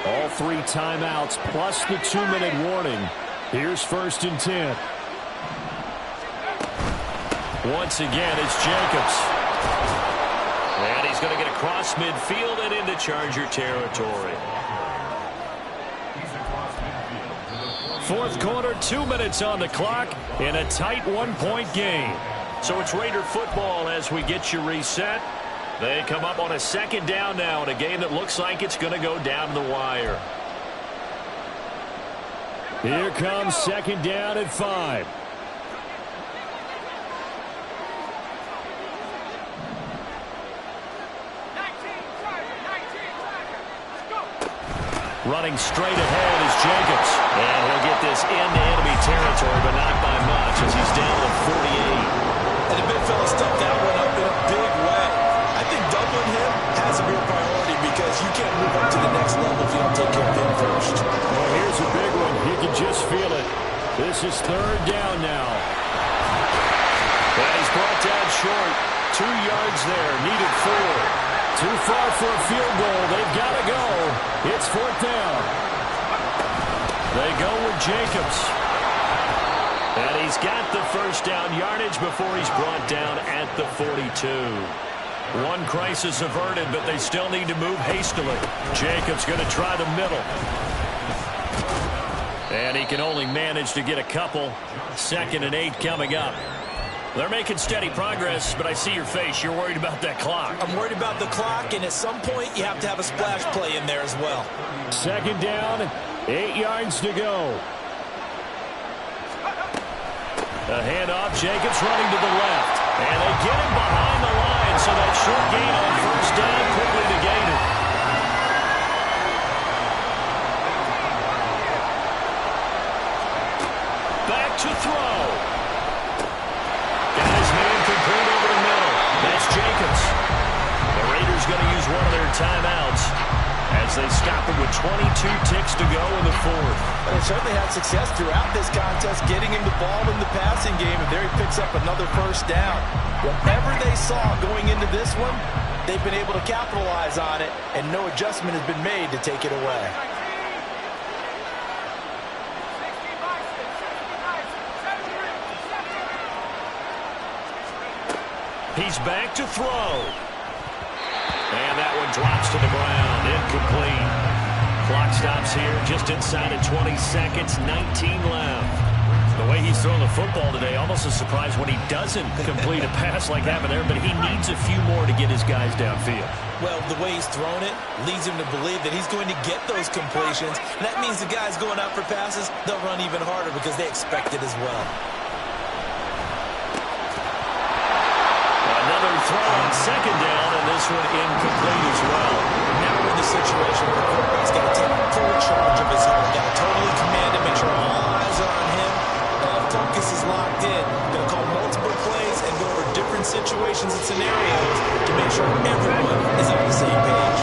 All 3 timeouts plus the 2-minute warning. Here's 1st and 10. Once again, it's Jacobs. And he's going to get across midfield and into Charger territory. Fourth quarter, 2 minutes on the clock in a tight 1-point game. So it's Raider football as we get you reset. They come up on a 2nd down now in a game that looks like it's going to go down to the wire. Here comes 2nd down at 5. Running straight ahead is Jacobs. And he'll get this into enemy territory, but not by much as he's down to 48. And the big fella stuffed that one up in a big way. I think doubling him has to be a priority because you can't move up to the next level if you don't take care of him first. Well, here's a big one. You can just feel it. This is 3rd down now. And he's brought down short. 2 yards there. Needed 4. Too far for a field goal. They've got to go. It's 4th down. They go with Jacobs. And he's got the first down yardage before he's brought down at the 42. One crisis averted, but they still need to move hastily. Jacobs going to try the middle. And he can only manage to get a couple. 2nd and 8 coming up. They're making steady progress, but I see your face. You're worried about that clock. I'm worried about the clock, and at some point, you have to have a splash play in there as well. 2nd down, 8 yards to go. A handoff, Jacobs running to the left. And they get him behind the line, so that short gain on 1st down quickly negated. Back to throw. Got his man complete over the middle. That's Jacobs. The Raiders going to use one of their timeouts as they stop it with 22 ticks to go in the 4th. But they certainly had success throughout this contest getting him the ball in the passing game, and there he picks up another 1st down. Whatever they saw going into this one, they've been able to capitalize on it, and no adjustment has been made to take it away. He's back to throw. And that one drops to the ground. Incomplete. Clock stops here just inside of 20 seconds. 19 left. The way he's throwing the football today, almost a surprise when he doesn't complete a pass like happened there, but he needs a few more to get his guys downfield. Well, the way he's thrown it leads him to believe that he's going to get those completions. And that means the guys going out for passes, they'll run even harder because they expect it as well. Another throw on 2nd down, and this one incomplete as well. Now we're in the situation where the quarterback's got to take full charge of his own. Got to totally command it, make sure all eyes are on him. All focus is locked in. Going to call multiple plays and go over different situations and scenarios to make sure everyone is on the same page.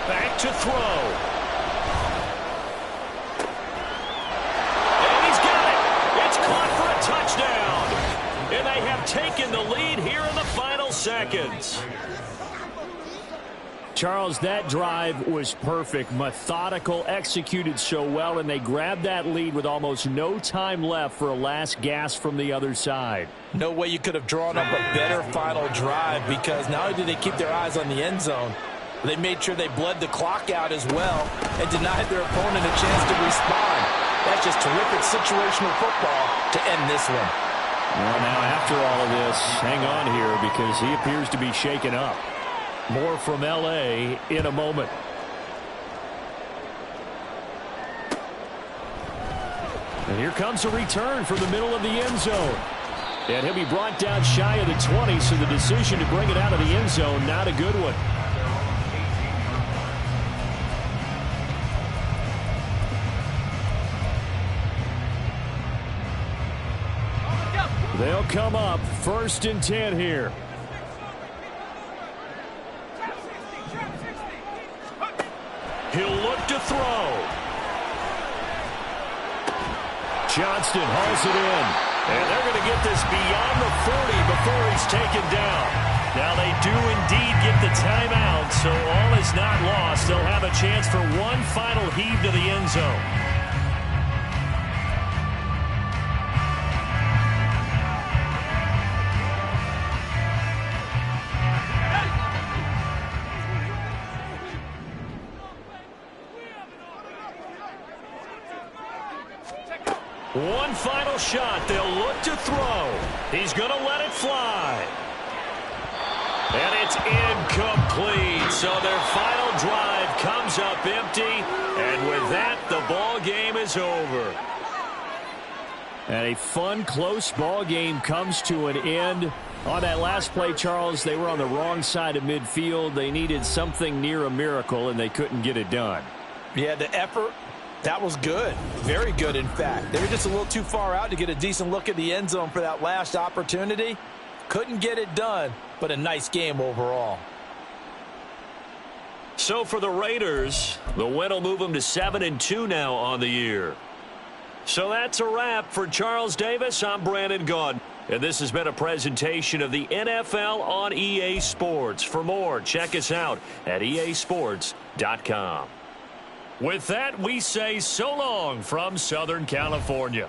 Back to throw. they have taken the lead here in the final seconds. Charles, that drive was perfect, methodical, executed so well, and they grabbed that lead with almost no time left for a last gasp from the other side. No way you could have drawn up a better final drive, because not only did they keep their eyes on the end zone, they made sure they bled the clock out as well and denied their opponent a chance to respond. That's just terrific situational football to end this one. Well, now after all of this, hang on here because he appears to be shaken up. More from L.A. in a moment. And here comes a return from the middle of the end zone. And he'll be brought down shy of the 20, so the decision to bring it out of the end zone, not a good one. They'll come up 1st and 10 here. He'll look to throw. Johnston hauls it in. And they're going to get this beyond the 40 before he's taken down. Now they do indeed get the timeout, so all is not lost. They'll have a chance for one final heave to the end zone. One final shot. They'll look to throw. He's going to let it fly. And it's incomplete. So their final drive comes up empty. And with that, the ball game is over. And a fun, close ball game comes to an end. On that last play, Charles, they were on the wrong side of midfield. They needed something near a miracle, and they couldn't get it done. Yeah, the effort, that was good. Very good, in fact. They were just a little too far out to get a decent look at the end zone for that last opportunity. Couldn't get it done, but a nice game overall. So for the Raiders, the win will move them to 7-2 now on the year. So that's a wrap. For Charles Davis, I'm Brandon Gaudin. And this has been a presentation of the NFL on EA Sports. For more, check us out at easports.com. With that, we say so long from Southern California.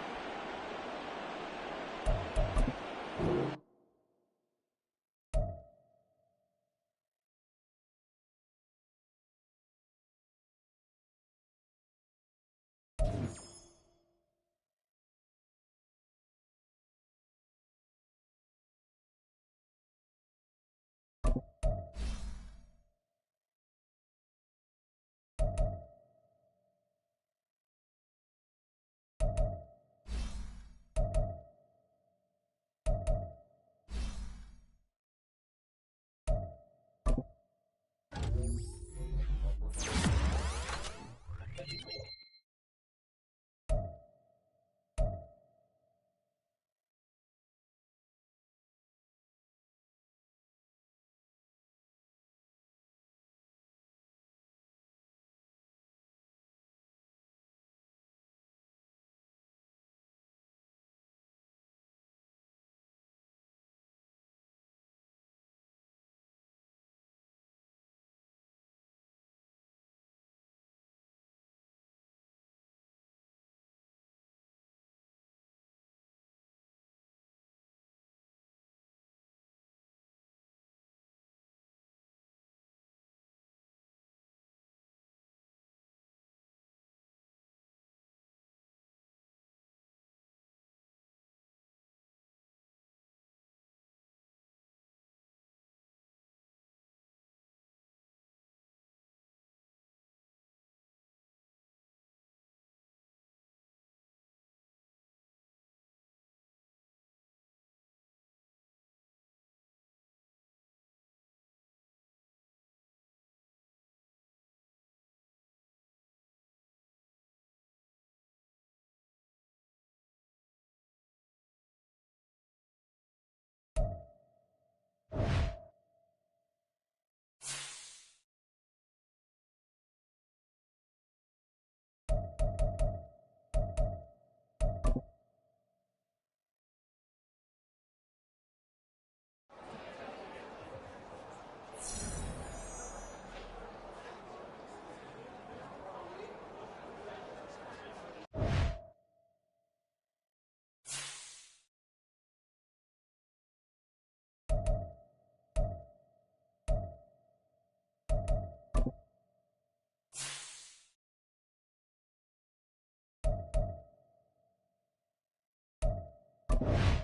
ball.